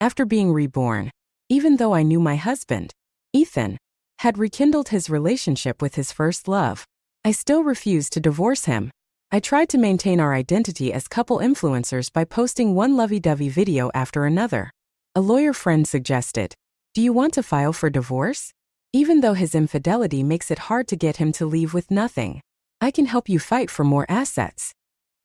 After being reborn, even though I knew my husband, Ethan, had rekindled his relationship with his first love, I still refused to divorce him. I tried to maintain our identity as couple influencers by posting one lovey-dovey video after another. A lawyer friend suggested, "Do you want to file for divorce? Even though his infidelity makes it hard to get him to leave with nothing, I can help you fight for more assets."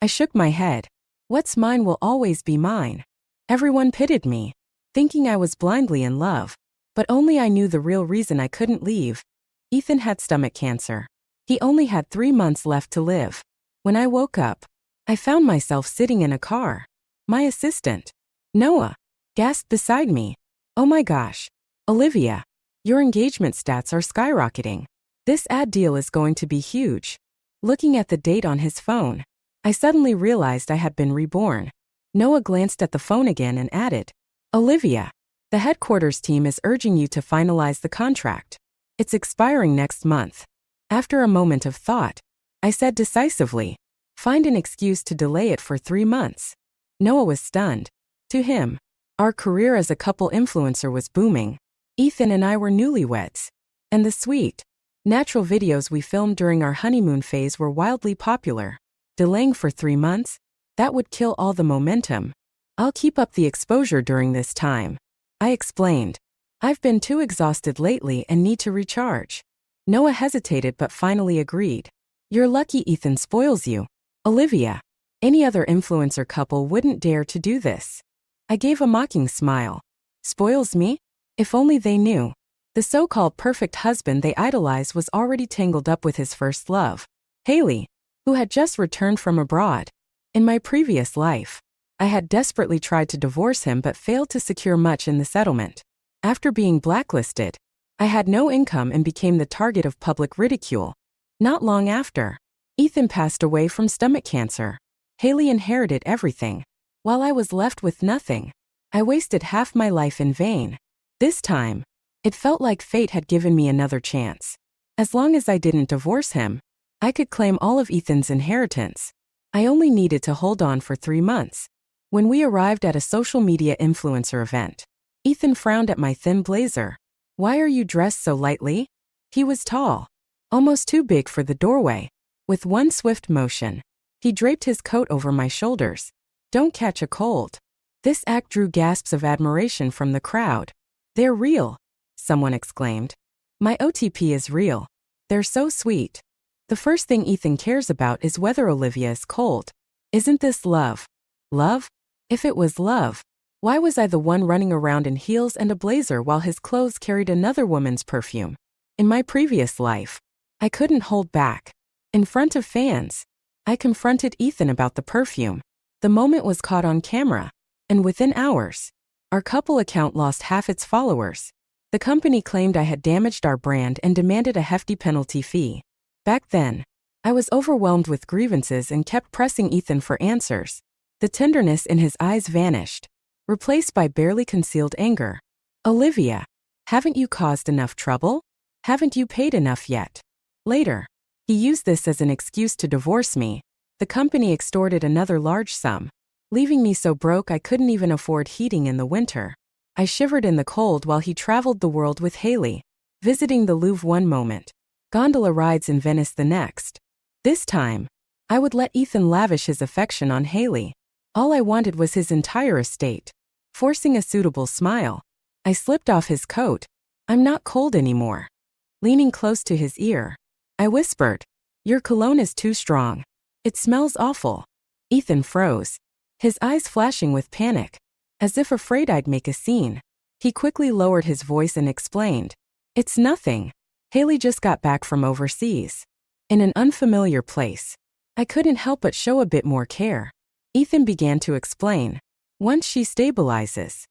I shook my head. What's mine will always be mine. Everyone pitied me, thinking I was blindly in love. But only I knew the real reason I couldn't leave. Ethan had stomach cancer. He only had 3 months left to live. When I woke up, I found myself sitting in a car. My assistant, Noah, gasped beside me. "Oh my gosh, Olivia, your engagement stats are skyrocketing. This ad deal is going to be huge." Looking at the date on his phone, I suddenly realized I had been reborn. Noah glanced at the phone again and added, "Olivia, the headquarters team is urging you to finalize the contract. It's expiring next month." After a moment of thought, I said decisively, "Find an excuse to delay it for 3 months." Noah was stunned. To him, our career as a couple influencer was booming. Ethan and I were newlyweds. And the sweet, natural videos we filmed during our honeymoon phase were wildly popular. Delaying for 3 months? That would kill all the momentum. "I'll keep up the exposure during this time," I explained. "I've been too exhausted lately and need to recharge." Noah hesitated but finally agreed. "You're lucky Ethan spoils you, Olivia. Any other influencer couple wouldn't dare to do this." I gave a mocking smile. "Spoils me? If only they knew." The so-called perfect husband they idolize was already tangled up with his first love, Haley, who had just returned from abroad. In my previous life, I had desperately tried to divorce him but failed to secure much in the settlement. After being blacklisted, I had no income and became the target of public ridicule. Not long after, Ethan passed away from stomach cancer. Haley inherited everything, while I was left with nothing. I wasted half my life in vain. This time, it felt like fate had given me another chance. As long as I didn't divorce him, I could claim all of Ethan's inheritance. I only needed to hold on for 3 months. When we arrived at a social media influencer event, Ethan frowned at my thin blazer. "Why are you dressed so lightly?" He was tall, almost too big for the doorway. With one swift motion, he draped his coat over my shoulders. "Don't catch a cold." This act drew gasps of admiration from the crowd. "They're real," someone exclaimed. "My OTP is real. They're so sweet." The first thing Ethan cares about is whether Olivia is cold. Isn't this love? Love? If it was love, why was I the one running around in heels and a blazer while his clothes carried another woman's perfume? In my previous life, I couldn't hold back. In front of fans, I confronted Ethan about the perfume. The moment was caught on camera, and within hours, our couple account lost half its followers. The company claimed I had damaged our brand and demanded a hefty penalty fee. Back then, I was overwhelmed with grievances and kept pressing Ethan for answers. The tenderness in his eyes vanished, replaced by barely concealed anger. "Olivia, haven't you caused enough trouble? Haven't you paid enough yet?" Later, he used this as an excuse to divorce me. The company extorted another large sum, leaving me so broke I couldn't even afford heating in the winter. I shivered in the cold while he traveled the world with Haley, visiting the Louvre one moment, gondola rides in Venice the next. This time, I would let Ethan lavish his affection on Haley. All I wanted was his entire estate. Forcing a suitable smile, I slipped off his coat. "I'm not cold anymore." Leaning close to his ear, I whispered, "Your cologne is too strong. It smells awful." Ethan froze, his eyes flashing with panic, as if afraid I'd make a scene. He quickly lowered his voice and explained, "It's nothing. Haley just got back from overseas." In an unfamiliar place, I couldn't help but show a bit more care. Ethan began to explain, "Once she stabilizes."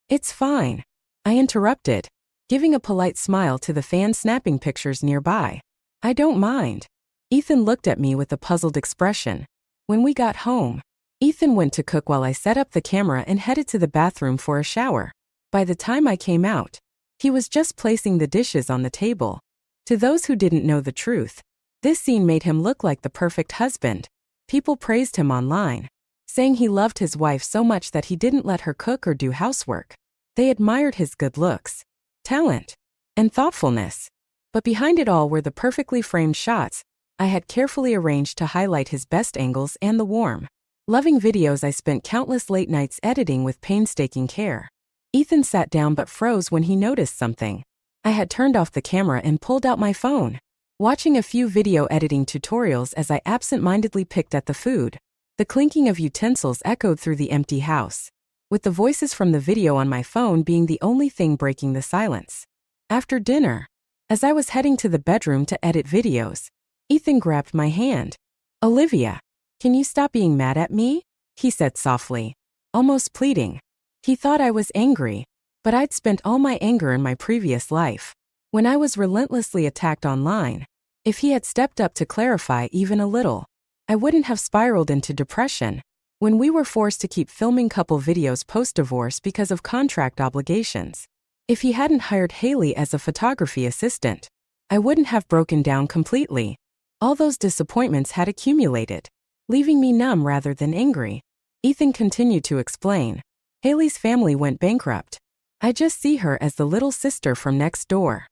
"It's fine," I interrupted, giving a polite smile to the fans snapping pictures nearby. "I don't mind." Ethan looked at me with a puzzled expression. When we got home, Ethan went to cook while I set up the camera and headed to the bathroom for a shower. By the time I came out, he was just placing the dishes on the table. To those who didn't know the truth, this scene made him look like the perfect husband. People praised him online, saying he loved his wife so much that he didn't let her cook or do housework. They admired his good looks, talent, and thoughtfulness. But behind it all were the perfectly framed shots I had carefully arranged to highlight his best angles and the warm, loving videos I spent countless late nights editing with painstaking care. Ethan sat down but froze when he noticed something. I had turned off the camera and pulled out my phone, watching a few video editing tutorials as I absent-mindedly picked at the food. The clinking of utensils echoed through the empty house, with the voices from the video on my phone being the only thing breaking the silence. After dinner, as I was heading to the bedroom to edit videos, Ethan grabbed my hand. "Olivia, can you stop being mad at me?" he said softly, almost pleading. He thought I was angry, but I'd spent all my anger in my previous life, when I was relentlessly attacked online. If he had stepped up to clarify even a little, I wouldn't have spiraled into depression. When we were forced to keep filming couple videos post-divorce because of contract obligations. If he hadn't hired Haley as a photography assistant, I wouldn't have broken down completely. All those disappointments had accumulated, leaving me numb rather than angry. Ethan continued to explain. Haley's family went bankrupt. I just see her as the little sister from next door.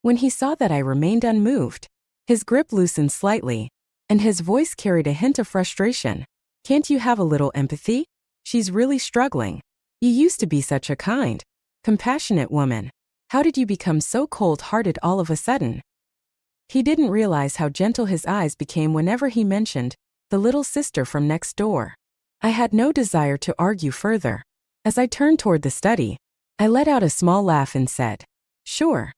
When he saw that I remained unmoved, his grip loosened slightly, and his voice carried a hint of frustration. "Can't you have a little empathy? She's really struggling. You used to be such a kind, compassionate woman. How did you become so cold-hearted all of a sudden?" He didn't realize how gentle his eyes became whenever he mentioned the little sister from next door. I had no desire to argue further. As I turned toward the study, I let out a small laugh and said, Sure.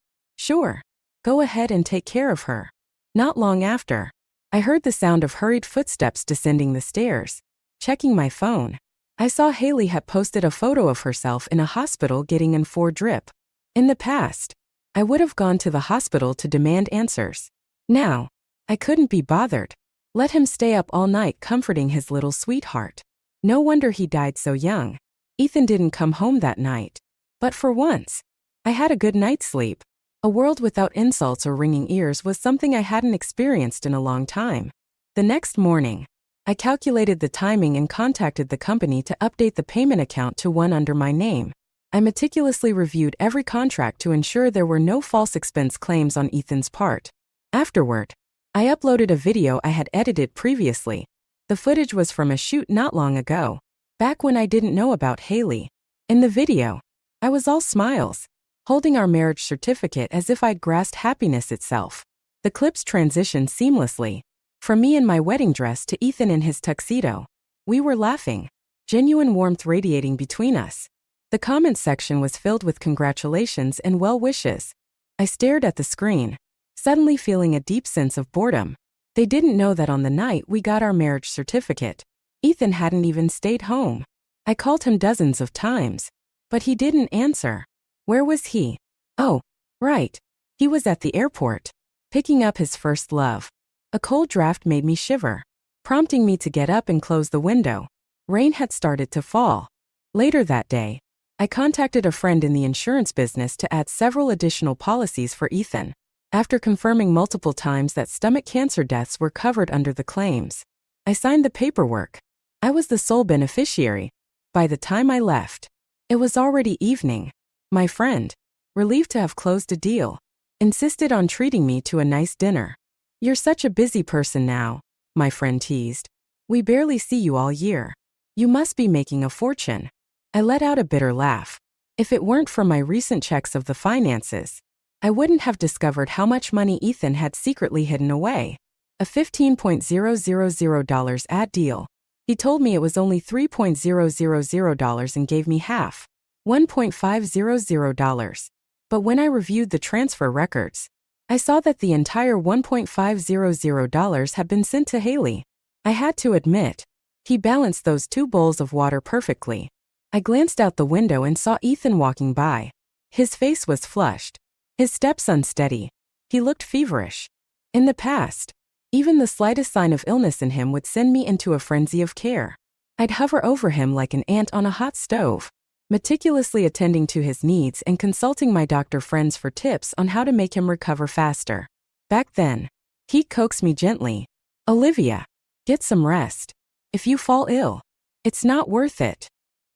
Go ahead and take care of her." Not long after, I heard the sound of hurried footsteps descending the stairs. Checking my phone, I saw Haley had posted a photo of herself in a hospital getting an 4 drip. In the past, I would have gone to the hospital to demand answers. Now, I couldn't be bothered. Let him stay up all night comforting his little sweetheart. No wonder he died so young. Ethan didn't come home that night. But for once, I had a good night's sleep. A world without insults or ringing ears was something I hadn't experienced in a long time. The next morning, I calculated the timing and contacted the company to update the payment account to one under my name. I meticulously reviewed every contract to ensure there were no false expense claims on Ethan's part. Afterward, I uploaded a video I had edited previously. The footage was from a shoot not long ago, back when I didn't know about Haley. In the video, I was all smiles, holding our marriage certificate as if I'd grasped happiness itself. The clips transitioned seamlessly, from me in my wedding dress to Ethan in his tuxedo. We were laughing, genuine warmth radiating between us. The comment section was filled with congratulations and well wishes. I stared at the screen, suddenly feeling a deep sense of boredom. They didn't know that on the night we got our marriage certificate, Ethan hadn't even stayed home. I called him dozens of times, but he didn't answer. Where was he? Oh, right. He was at the airport, picking up his first love. A cold draft made me shiver, prompting me to get up and close the window. Rain had started to fall. Later that day, I contacted a friend in the insurance business to add several additional policies for Ethan. After confirming multiple times that stomach cancer deaths were covered under the claims, I signed the paperwork. I was the sole beneficiary. By the time I left, it was already evening. My friend, relieved to have closed a deal, insisted on treating me to a nice dinner. "You're such a busy person now," my friend teased. "We barely see you all year. You must be making a fortune." I let out a bitter laugh. If it weren't for my recent checks of the finances, I wouldn't have discovered how much money Ethan had secretly hidden away. A $15,000 ad deal. He told me it was only $3,000 and gave me half, $1,500. But when I reviewed the transfer records, I saw that the entire $1,500 had been sent to Haley. I had to admit, he balanced those 2 bowls of water perfectly. I glanced out the window and saw Ethan walking by. His face was flushed, his steps unsteady. He looked feverish. In the past, even the slightest sign of illness in him would send me into a frenzy of care. I'd hover over him like an ant on a hot stove, meticulously attending to his needs and consulting my doctor friends for tips on how to make him recover faster. Back then, he'd coax me gently. "Olivia, get some rest. If you fall ill, it's not worth it."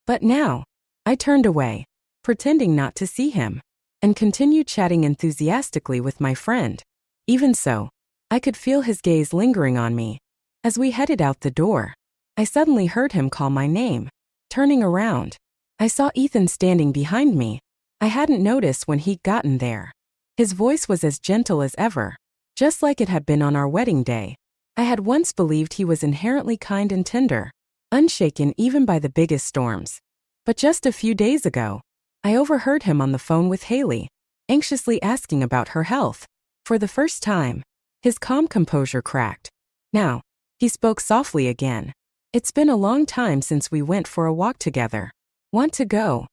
But now, I turned away. pretending not to see him, and continued chatting enthusiastically with my friend. Even so, I could feel his gaze lingering on me. As we headed out the door, I suddenly heard him call my name. Turning around, I saw Ethan standing behind me. I hadn't noticed when he'd gotten there. His voice was as gentle as ever, just like it had been on our wedding day. I had once believed he was inherently kind and tender, unshaken even by the biggest storms. But just a few days ago, I overheard him on the phone with Haley, anxiously asking about her health. For the first time, his calm composure cracked. Now, he spoke softly again. "It's been a long time since we went for a walk together. Want to go?"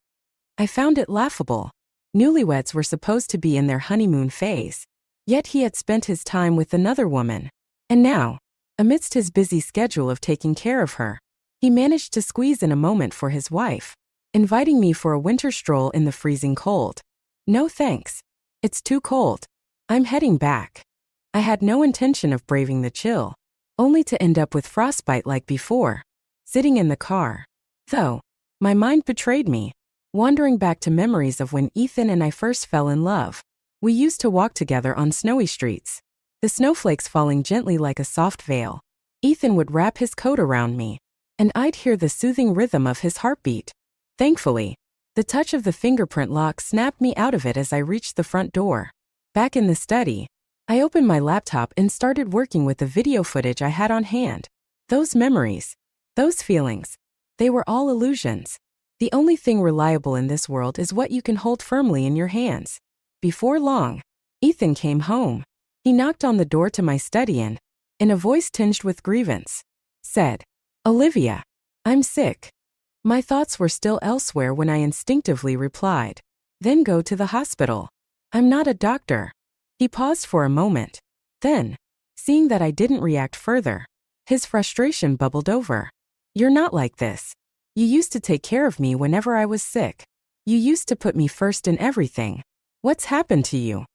I found it laughable. Newlyweds were supposed to be in their honeymoon phase, yet he had spent his time with another woman. And now, amidst his busy schedule of taking care of her, he managed to squeeze in a moment for his wife, inviting me for a winter stroll in the freezing cold. "No thanks. It's too cold. I'm heading back." I had no intention of braving the chill, only to end up with frostbite like before, sitting in the car. Though, my mind betrayed me, wandering back to memories of when Ethan and I first fell in love. We used to walk together on snowy streets, the snowflakes falling gently like a soft veil. Ethan would wrap his coat around me, and I'd hear the soothing rhythm of his heartbeat. Thankfully, the touch of the fingerprint lock snapped me out of it as I reached the front door. Back in the study, I opened my laptop and started working with the video footage I had on hand. Those memories, those feelings, they were all illusions. The only thing reliable in this world is what you can hold firmly in your hands. Before long, Ethan came home. He knocked on the door to my study and, in a voice tinged with grievance, said, "Olivia, I'm sick." My thoughts were still elsewhere when I instinctively replied, "Then go to the hospital. I'm not a doctor." He paused for a moment. Then, seeing that I didn't react further, his frustration bubbled over. "You're not like this. You used to take care of me whenever I was sick. You used to put me first in everything. What's happened to you?"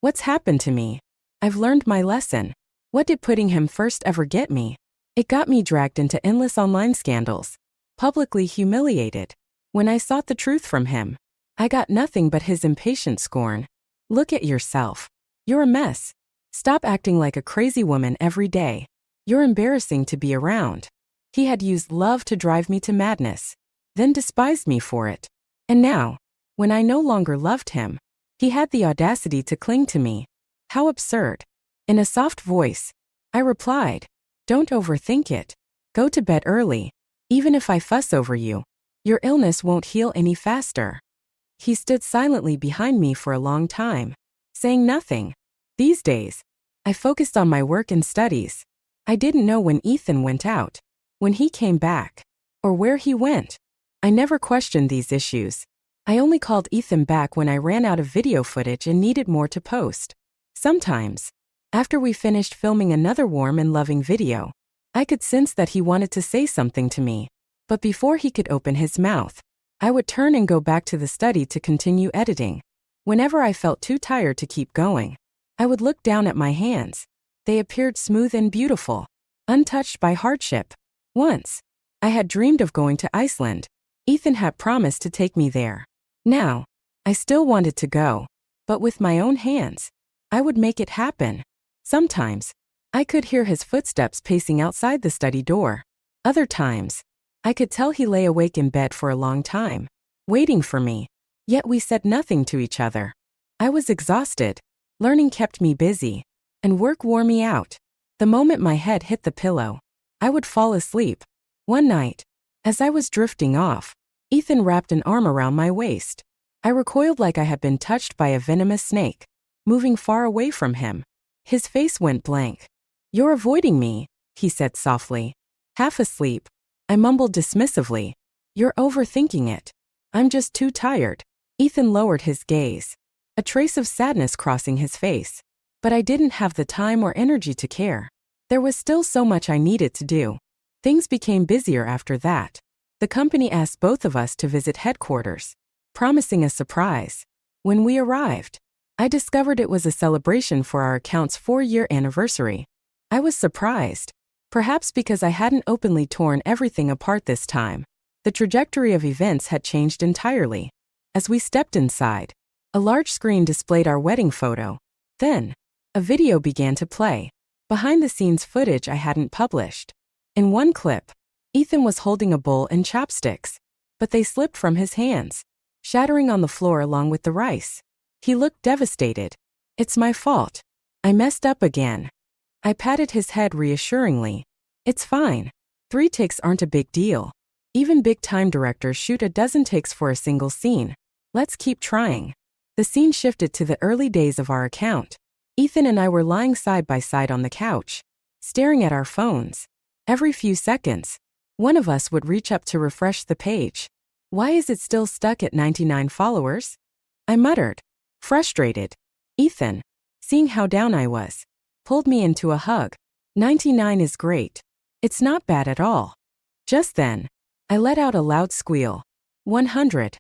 "What's happened to me? I've learned my lesson. What did putting him first ever get me? It got me dragged into endless online scandals, publicly humiliated. When I sought the truth from him, I got nothing but his impatient scorn. Look at yourself. You're a mess. Stop acting like a crazy woman every day. You're embarrassing to be around." He had used love to drive me to madness, then despised me for it. And now, when I no longer loved him, he had the audacity to cling to me. How absurd. In a soft voice, I replied, "Don't overthink it. Go to bed early. Even if I fuss over you, your illness won't heal any faster." He stood silently behind me for a long time, saying nothing. These days, I focused on my work and studies. I didn't know when Ethan went out, when he came back, or where he went. I never questioned these issues. I only called Ethan back when I ran out of video footage and needed more to post. Sometimes, after we finished filming another warm and loving video, I could sense that he wanted to say something to me. But before he could open his mouth, I would turn and go back to the study to continue editing. Whenever I felt too tired to keep going, I would look down at my hands. They appeared smooth and beautiful, untouched by hardship. Once, I had dreamed of going to Iceland. Ethan had promised to take me there. Now, I still wanted to go, but with my own hands. I would make it happen. Sometimes, I could hear his footsteps pacing outside the study door. Other times, I could tell he lay awake in bed for a long time, waiting for me. Yet we said nothing to each other. I was exhausted. Learning kept me busy, and work wore me out. The moment my head hit the pillow, I would fall asleep. One night, as I was drifting off, Ethan wrapped an arm around my waist. I recoiled like I had been touched by a venomous snake, moving far away from him. His face went blank. "You're avoiding me," he said softly. Half asleep, I mumbled dismissively, "You're overthinking it. I'm just too tired." Ethan lowered his gaze, a trace of sadness crossing his face. But I didn't have the time or energy to care. There was still so much I needed to do. Things became busier after that. The company asked both of us to visit headquarters, promising a surprise. When we arrived, I discovered it was a celebration for our account's 4-year anniversary. I was surprised, perhaps because I hadn't openly torn everything apart this time. The trajectory of events had changed entirely. As we stepped inside, a large screen displayed our wedding photo. Then, a video began to play. Behind-the-scenes footage I hadn't published. In one clip, Ethan was holding a bowl and chopsticks, but they slipped from his hands, shattering on the floor along with the rice. He looked devastated. "It's my fault. I messed up again." I patted his head reassuringly. "It's fine. 3 takes aren't a big deal. Even big-time directors shoot a dozen takes for a single scene. Let's keep trying." The scene shifted to the early days of our account. Ethan and I were lying side by side on the couch, staring at our phones. Every few seconds, one of us would reach up to refresh the page. "Why is it still stuck at 99 followers?" I muttered, frustrated. Ethan, seeing how down I was, pulled me into a hug. 99 is great. It's not bad at all. Just then, I let out a loud squeal. 100.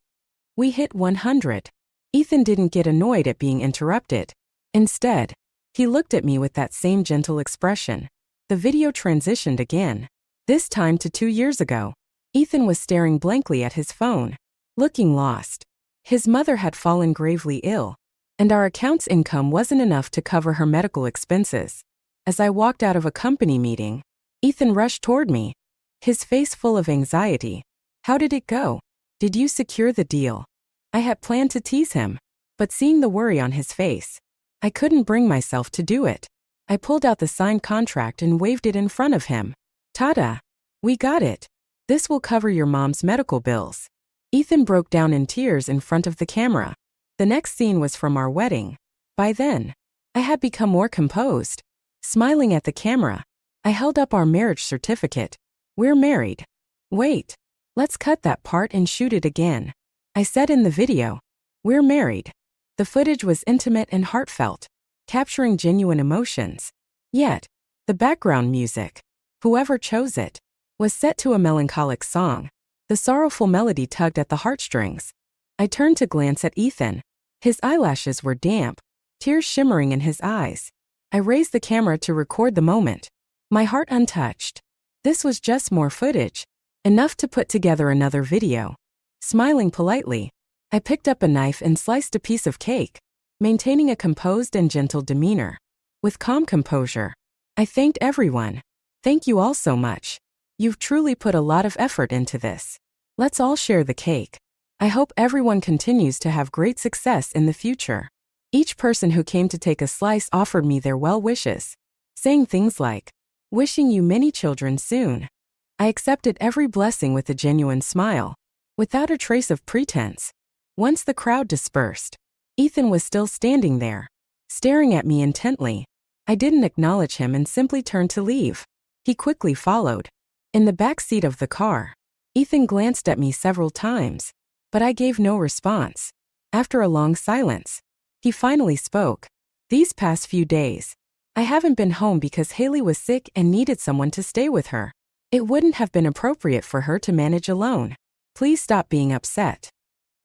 We hit 100. Ethan didn't get annoyed at being interrupted. Instead, he looked at me with that same gentle expression. The video transitioned again. This time to 2 years ago. Ethan was staring blankly at his phone, looking lost. His mother had fallen gravely ill, and our account's income wasn't enough to cover her medical expenses. As I walked out of a company meeting, Ethan rushed toward me, his face full of anxiety. "How did it go? Did you secure the deal?" I had planned to tease him, but seeing the worry on his face, I couldn't bring myself to do it. I pulled out the signed contract and waved it in front of him. "Ta-da! We got it. This will cover your mom's medical bills." Ethan broke down in tears in front of the camera. The next scene was from our wedding. By then, I had become more composed. Smiling at the camera, I held up our marriage certificate. "We're married." "Wait. Let's cut that part and shoot it again," I said in the video. "We're married." The footage was intimate and heartfelt, capturing genuine emotions. Yet, the background music, whoever chose it, was set to a melancholic song. The sorrowful melody tugged at the heartstrings. I turned to glance at Ethan. His eyelashes were damp, tears shimmering in his eyes. I raised the camera to record the moment, my heart untouched. This was just more footage, enough to put together another video. Smiling politely, I picked up a knife and sliced a piece of cake, maintaining a composed and gentle demeanor. With calm composure, I thanked everyone. "Thank you all so much. You've truly put a lot of effort into this. Let's all share the cake. I hope everyone continues to have great success in the future." Each person who came to take a slice offered me their well wishes, saying things like, "Wishing you many children soon." I accepted every blessing with a genuine smile, without a trace of pretense. Once the crowd dispersed, Ethan was still standing there, staring at me intently. I didn't acknowledge him and simply turned to leave. He quickly followed. In the back seat of the car, Ethan glanced at me several times, but I gave no response. After a long silence, he finally spoke. "These past few days, I haven't been home because Haley was sick and needed someone to stay with her. It wouldn't have been appropriate for her to manage alone. Please stop being upset."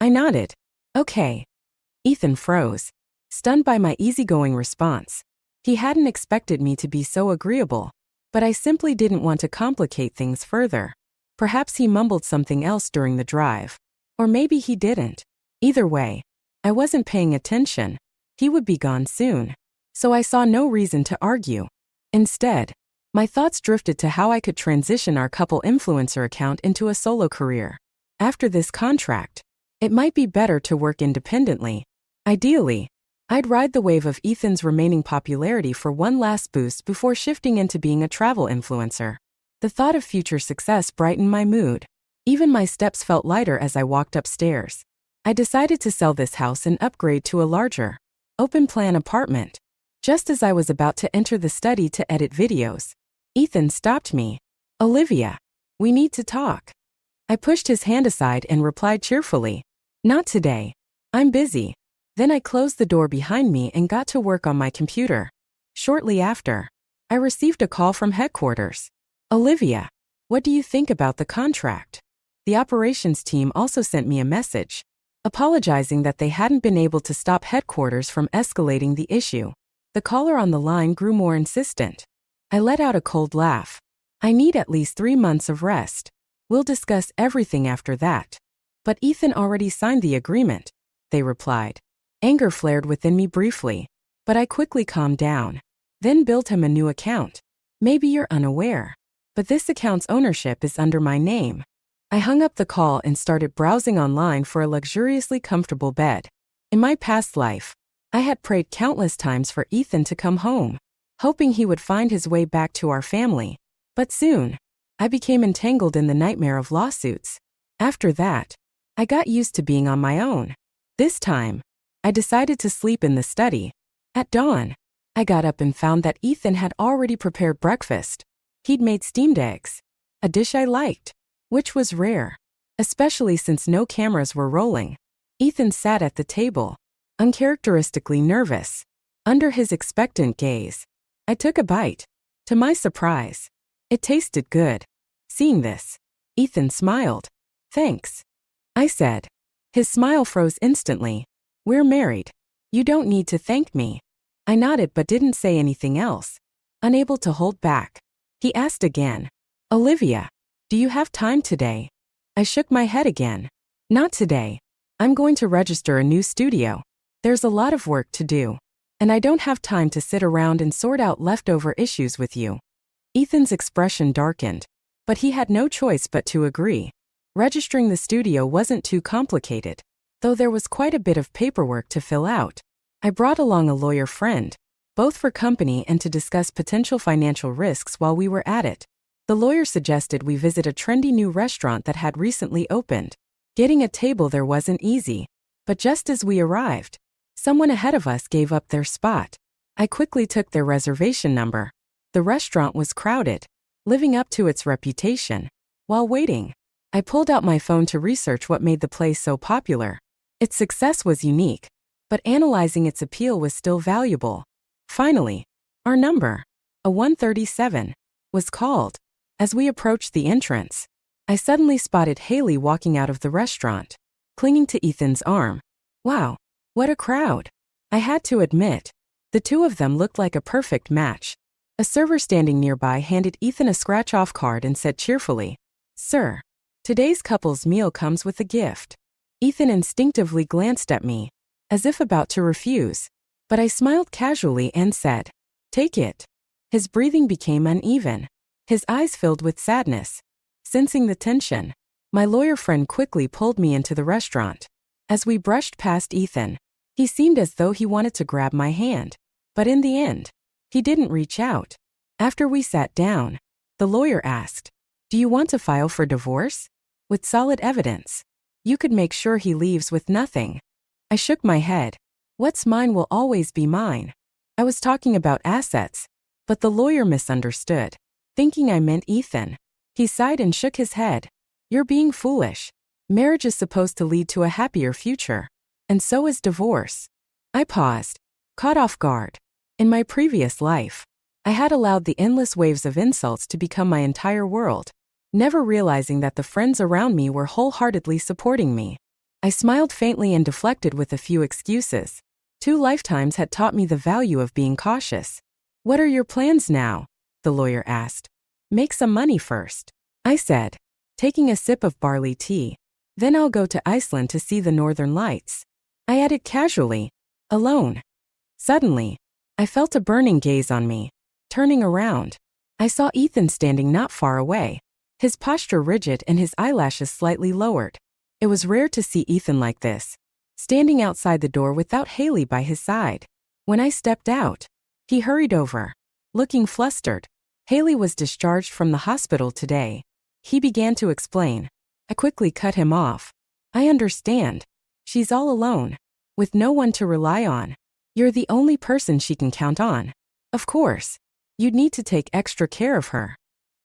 I nodded. "Okay." Ethan froze, stunned by my easygoing response. He hadn't expected me to be so agreeable, but I simply didn't want to complicate things further. Perhaps he mumbled something else during the drive. Or maybe he didn't. Either way, I wasn't paying attention. He would be gone soon, so I saw no reason to argue. Instead, my thoughts drifted to how I could transition our couple influencer account into a solo career. After this contract, it might be better to work independently. Ideally, I'd ride the wave of Ethan's remaining popularity for one last boost before shifting into being a travel influencer. The thought of future success brightened my mood. Even my steps felt lighter as I walked upstairs. I decided to sell this house and upgrade to a larger, open-plan apartment. Just as I was about to enter the study to edit videos, Ethan stopped me. "Olivia, we need to talk." I pushed his hand aside and replied cheerfully, "Not today. I'm busy." Then I closed the door behind me and got to work on my computer. Shortly after, I received a call from headquarters. "Olivia, what do you think about the contract?" The operations team also sent me a message, apologizing that they hadn't been able to stop headquarters from escalating the issue. The caller on the line grew more insistent. I let out a cold laugh. "I need at least 3 months of rest. We'll discuss everything after that." But Ethan already signed the agreement, they replied. Anger flared within me briefly, but I quickly calmed down. Then built him a new account. Maybe you're unaware, but this account's ownership is under my name. I hung up the call and started browsing online for a luxuriously comfortable bed. In my past life, I had prayed countless times for Ethan to come home, hoping he would find his way back to our family. But soon, I became entangled in the nightmare of lawsuits. After that, I got used to being on my own. This time, I decided to sleep in the study. At dawn, I got up and found that Ethan had already prepared breakfast. He'd made steamed eggs, a dish I liked, which was rare, especially since no cameras were rolling. Ethan sat at the table, uncharacteristically nervous. Under his expectant gaze, I took a bite. To my surprise, it tasted good. Seeing this, Ethan smiled. Thanks, I said. His smile froze instantly. We're married. You don't need to thank me. I nodded but didn't say anything else. Unable to hold back, he asked again. Olivia, do you have time today? I shook my head again. Not today. I'm going to register a new studio. There's a lot of work to do, and I don't have time to sit around and sort out leftover issues with you. Ethan's expression darkened, but he had no choice but to agree. Registering the studio wasn't too complicated, though there was quite a bit of paperwork to fill out. I brought along a lawyer friend, both for company and to discuss potential financial risks while we were at it. The lawyer suggested we visit a trendy new restaurant that had recently opened. Getting a table there wasn't easy, but just as we arrived, someone ahead of us gave up their spot. I quickly took their reservation number. The restaurant was crowded, living up to its reputation. While waiting, I pulled out my phone to research what made the place so popular. Its success was unique, but analyzing its appeal was still valuable. Finally, our number, a 137, was called. As we approached the entrance, I suddenly spotted Haley walking out of the restaurant, clinging to Ethan's arm. Wow, what a crowd! I had to admit, the two of them looked like a perfect match. A server standing nearby handed Ethan a scratch-off card and said cheerfully, Sir, today's couple's meal comes with a gift. Ethan instinctively glanced at me, as if about to refuse, but I smiled casually and said, Take it. His breathing became uneven. His eyes filled with sadness. Sensing the tension, my lawyer friend quickly pulled me into the restaurant. As we brushed past Ethan, he seemed as though he wanted to grab my hand, but in the end, he didn't reach out. After we sat down, the lawyer asked, Do you want to file for divorce? With solid evidence, you could make sure he leaves with nothing. I shook my head. What's mine will always be mine. I was talking about assets, but the lawyer misunderstood, thinking I meant Ethan. He sighed and shook his head. You're being foolish. Marriage is supposed to lead to a happier future, and so is divorce. I paused, caught off guard. In my previous life, I had allowed the endless waves of insults to become my entire world, never realizing that the friends around me were wholeheartedly supporting me. I smiled faintly and deflected with a few excuses. 2 lifetimes had taught me the value of being cautious. What are your plans now? The lawyer asked. Make some money first, I said, taking a sip of barley tea. Then I'll go to Iceland to see the northern lights. I added casually, alone. Suddenly, I felt a burning gaze on me. Turning around, I saw Ethan standing not far away, his posture rigid and his eyelashes slightly lowered. It was rare to see Ethan like this, standing outside the door without Haley by his side. When I stepped out, he hurried over, looking flustered. Haley was discharged from the hospital today. He began to explain. I quickly cut him off. I understand. She's all alone, with no one to rely on. You're the only person she can count on. Of course, you'd need to take extra care of her.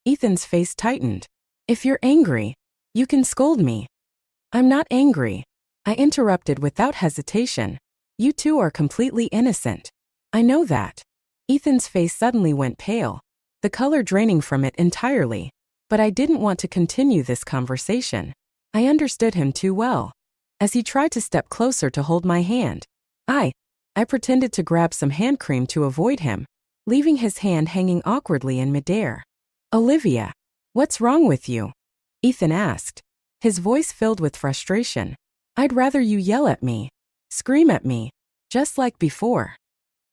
Ethan's face tightened. If you're angry, you can scold me. I'm not angry, I interrupted without hesitation. You two are completely innocent. I know that. Ethan's face suddenly went pale, the color draining from it entirely. But I didn't want to continue this conversation. I understood him too well. As he tried to step closer to hold my hand, I pretended to grab some hand cream to avoid him, leaving his hand hanging awkwardly in midair. Olivia, what's wrong with you? Ethan asked. his voice filled with frustration. "I'd rather you yell at me, scream at me, just like before."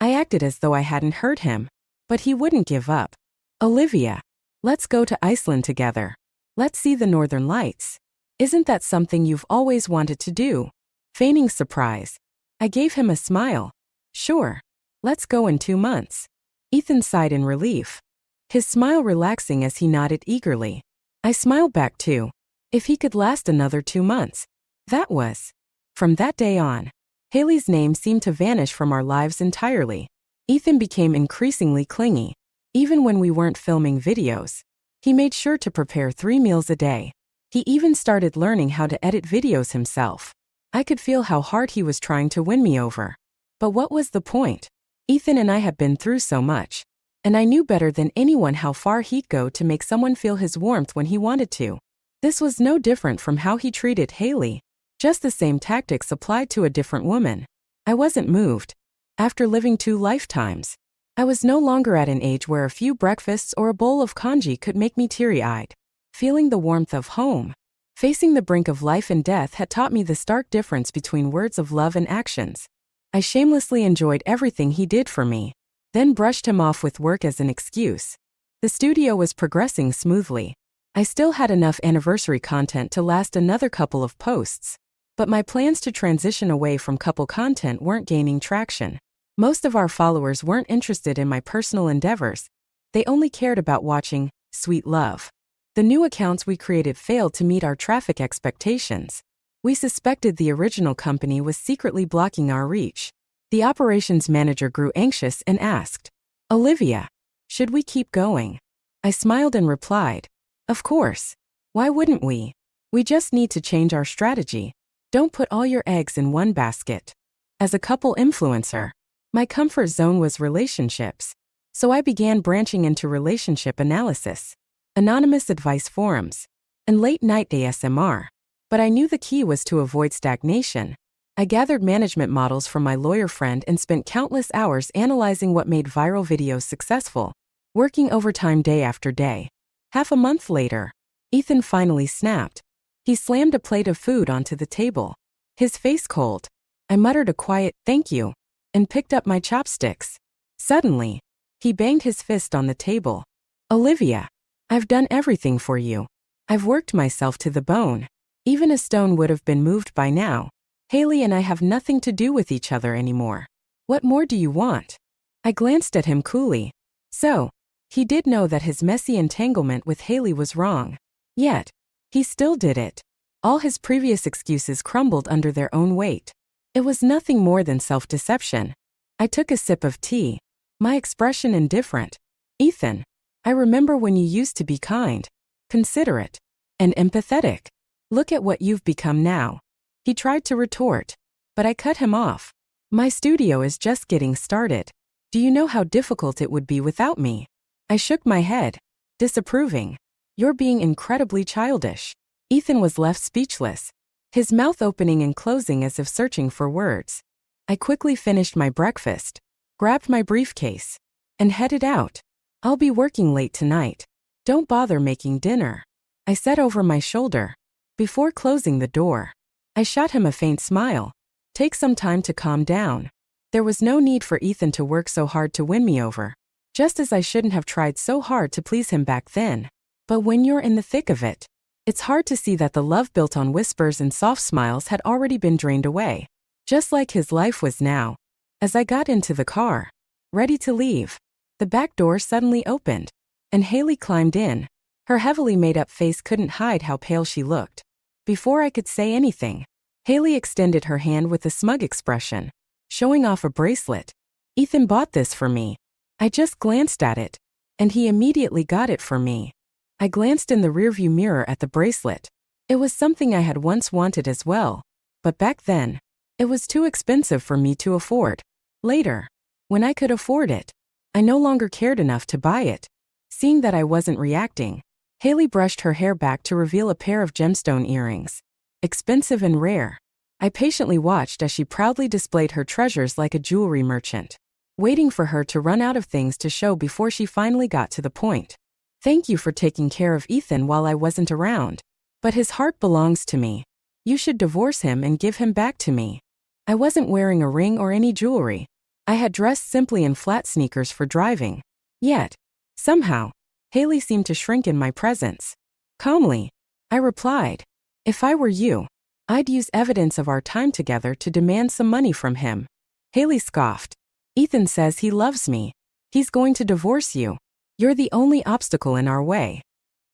I acted as though I hadn't heard him, but he wouldn't give up. "Olivia, let's go to Iceland together. Let's see the northern lights. Isn't that something you've always wanted to do?" Feigning surprise, I gave him a smile. "Sure. Let's go in 2 months." Ethan sighed in relief, his smile relaxing as he nodded eagerly. I smiled back too. If he could last another 2 months, that was. From that day on, Haley's name seemed to vanish from our lives entirely. Ethan became increasingly clingy. Even when we weren't filming videos, he made sure to prepare 3 meals a day. He even started learning how to edit videos himself. I could feel how hard he was trying to win me over. But what was the point? Ethan and I had been through so much, and I knew better than anyone how far he'd go to make someone feel his warmth when he wanted to. This was no different from how he treated Haley, just the same tactics applied to a different woman. I wasn't moved. After living 2 lifetimes, I was no longer at an age where a few breakfasts or a bowl of congee could make me teary-eyed. Feeling the warmth of home, facing the brink of life and death had taught me the stark difference between words of love and actions. I shamelessly enjoyed everything he did for me, then brushed him off with work as an excuse. The studio was progressing smoothly. I still had enough anniversary content to last another couple of posts, but my plans to transition away from couple content weren't gaining traction. Most of our followers weren't interested in my personal endeavors. They only cared about watching sweet love. The new accounts we created failed to meet our traffic expectations. We suspected the original company was secretly blocking our reach. The operations manager grew anxious and asked, "Olivia, should we keep going?" I smiled and replied, "Of course. Why wouldn't we? We just need to change our strategy. Don't put all your eggs in one basket." As a couple influencer, my comfort zone was relationships, so I began branching into relationship analysis, anonymous advice forums, and late-night ASMR. But I knew the key was to avoid stagnation. I gathered management models from my lawyer friend and spent countless hours analyzing what made viral videos successful, working overtime day after day. Half a month later, Ethan finally snapped. He slammed a plate of food onto the table, his face cold. I muttered a quiet, "Thank you," and picked up my chopsticks. Suddenly, he banged his fist on the table. "Olivia, I've done everything for you. I've worked myself to the bone. Even a stone would have been moved by now. Haley and I have nothing to do with each other anymore. What more do you want?" I glanced at him coolly. So, he did know that his messy entanglement with Haley was wrong. Yet, he still did it. All his previous excuses crumbled under their own weight. It was nothing more than self-deception. I took a sip of tea, my expression indifferent. "Ethan, I remember when you used to be kind, considerate, and empathetic. Look at what you've become now." He tried to retort, but I cut him off. "My studio is just getting started. Do you know how difficult it would be without me?" I shook my head, disapproving. "You're being incredibly childish." Ethan was left speechless, his mouth opening and closing as if searching for words. I quickly finished my breakfast, grabbed my briefcase, and headed out. "I'll be working late tonight. Don't bother making dinner," I said over my shoulder. Before closing the door, I shot him a faint smile. "Take some time to calm down." There was no need for Ethan to work so hard to win me over, just as I shouldn't have tried so hard to please him back then. But when you're in the thick of it, it's hard to see that the love built on whispers and soft smiles had already been drained away, just like his life was now. As I got into the car, ready to leave, the back door suddenly opened, and Haley climbed in. Her heavily made-up face couldn't hide how pale she looked. Before I could say anything, Haley extended her hand with a smug expression, showing off a bracelet. "Ethan bought this for me." I just glanced at it, and he immediately got it for me. I glanced in the rearview mirror at the bracelet. It was something I had once wanted as well, but back then, it was too expensive for me to afford. Later, when I could afford it, I no longer cared enough to buy it. Seeing that I wasn't reacting, Haley brushed her hair back to reveal a pair of gemstone earrings, expensive and rare. I patiently watched as she proudly displayed her treasures like a jewelry merchant, waiting for her to run out of things to show before she finally got to the point. "Thank you for taking care of Ethan while I wasn't around." But his heart belongs to me. You should divorce him and give him back to me. I wasn't wearing a ring or any jewelry. I had dressed simply in flat sneakers for driving. Yet, somehow, Haley seemed to shrink in my presence. Calmly, I replied, "If I were you, I'd use evidence of our time together to demand some money from him." Haley scoffed. "Ethan says he loves me. He's going to divorce you. You're the only obstacle in our way."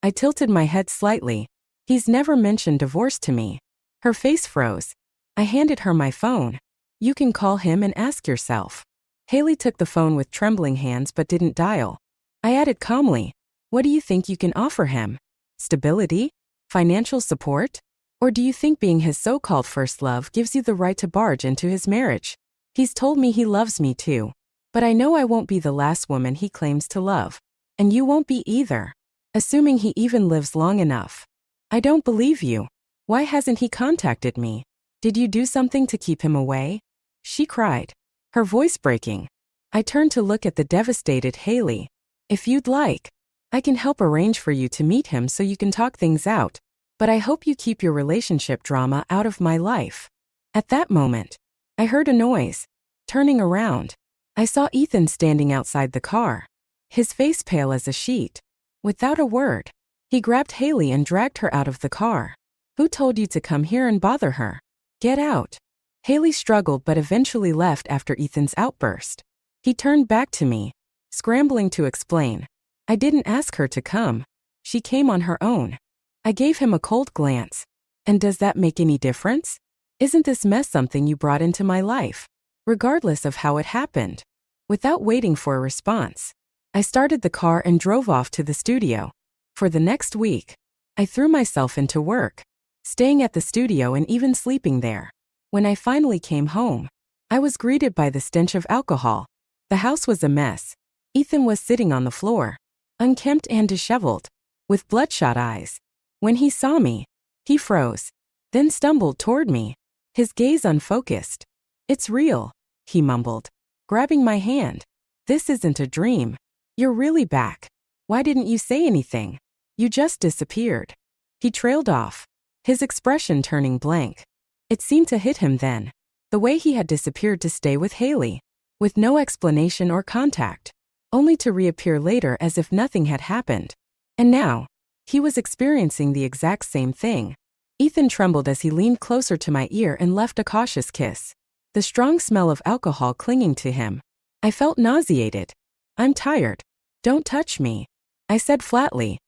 I tilted my head slightly. "He's never mentioned divorce to me." Her face froze. I handed her my phone. "You can call him and ask yourself." Haley took the phone with trembling hands but didn't dial. I added calmly, "What do you think you can offer him? Stability? Financial support? Or do you think being his so-called first love gives you the right to barge into his marriage? He's told me he loves me too. But I know I won't be the last woman he claims to love. And you won't be either. Assuming he even lives long enough. I don't believe you. Why hasn't he contacted me? Did you do something to keep him away?" She cried, her voice breaking. I turned to look at the devastated Haley. "If you'd like, I can help arrange for you to meet him so you can talk things out. But I hope you keep your relationship drama out of my life." At that moment, I heard a noise. Turning around, I saw Ethan standing outside the car, his face pale as a sheet. Without a word, he grabbed Haley and dragged her out of the car. "Who told you to come here and bother her? Get out." Haley struggled but eventually left after Ethan's outburst. He turned back to me, scrambling to explain. "I didn't ask her to come. She came on her own." I gave him a cold glance. "And does that make any difference? Isn't this mess something you brought into my life? Regardless of how it happened." Without waiting for a response, I started the car and drove off to the studio. For the next week, I threw myself into work, staying at the studio and even sleeping there. When I finally came home, I was greeted by the stench of alcohol. The house was a mess. Ethan was sitting on the floor, unkempt and disheveled, with bloodshot eyes. When he saw me, he froze, then stumbled toward me, his gaze unfocused. "It's real," he mumbled, grabbing my hand. "This isn't a dream. You're really back. Why didn't you say anything? You just disappeared." He trailed off, his expression turning blank. It seemed to hit him then, the way he had disappeared to stay with Haley, with no explanation or contact, only to reappear later as if nothing had happened. And now, he was experiencing the exact same thing. Ethan trembled as he leaned closer to my ear and left a cautious kiss, the strong smell of alcohol clinging to him. I felt nauseated. "I'm tired. Don't touch me," I said flatly.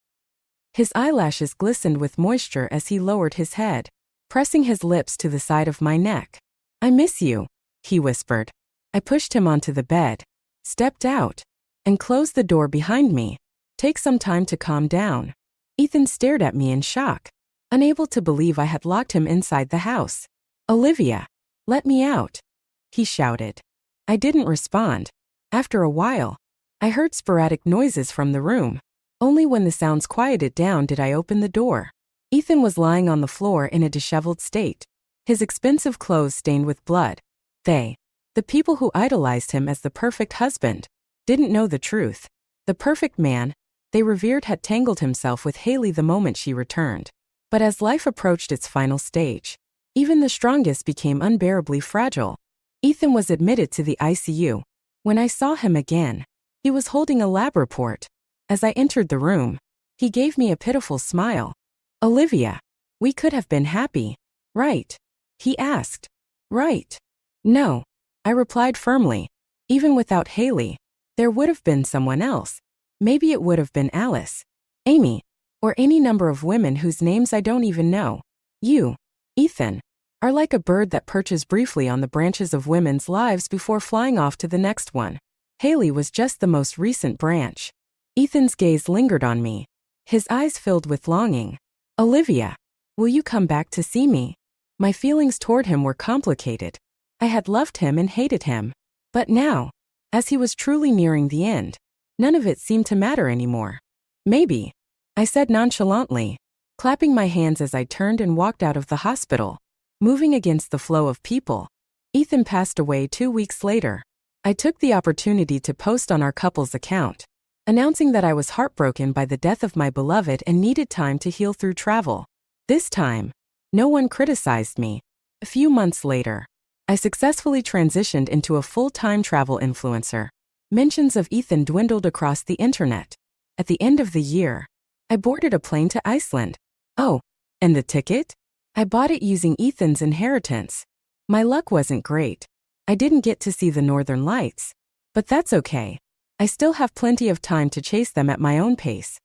His eyelashes glistened with moisture as he lowered his head, pressing his lips to the side of my neck. "I miss you," he whispered. I pushed him onto the bed, stepped out, and closed the door behind me. "Take some time to calm down." Ethan stared at me in shock, unable to believe I had locked him inside the house. "Olivia, let me out," he shouted. I didn't respond. After a while, I heard sporadic noises from the room. Only when the sounds quieted down did I open the door. Ethan was lying on the floor in a disheveled state, his expensive clothes stained with blood. The people who idolized him as the perfect husband, didn't know the truth. The perfect man they revered had tangled himself with Haley the moment she returned. But as life approached its final stage, even the strongest became unbearably fragile. Ethan was admitted to the ICU. When I saw him again, he was holding a lab report. As I entered the room, he gave me a pitiful smile. "Olivia, we could have been happy, right?" he asked. "Right." "No," I replied firmly. "Even without Haley, there would have been someone else. Maybe it would have been Alice, Amy, or any number of women whose names I don't even know. You, Ethan, are like a bird that perches briefly on the branches of women's lives before flying off to the next one. Haley was just the most recent branch." Ethan's gaze lingered on me, his eyes filled with longing. "Olivia, will you come back to see me?" My feelings toward him were complicated. I had loved him and hated him. But now, as he was truly nearing the end, none of it seemed to matter anymore. "Maybe," I said nonchalantly, clapping my hands as I turned and walked out of the hospital, moving against the flow of people. Ethan passed away 2 weeks later. I took the opportunity to post on our couple's account, announcing that I was heartbroken by the death of my beloved and needed time to heal through travel. This time, no one criticized me. A few months later, I successfully transitioned into a full-time travel influencer. Mentions of Ethan dwindled across the internet. At the end of the year, I boarded a plane to Iceland. Oh, and the ticket? I bought it using Ethan's inheritance. My luck wasn't great. I didn't get to see the northern lights. But that's okay. I still have plenty of time to chase them at my own pace.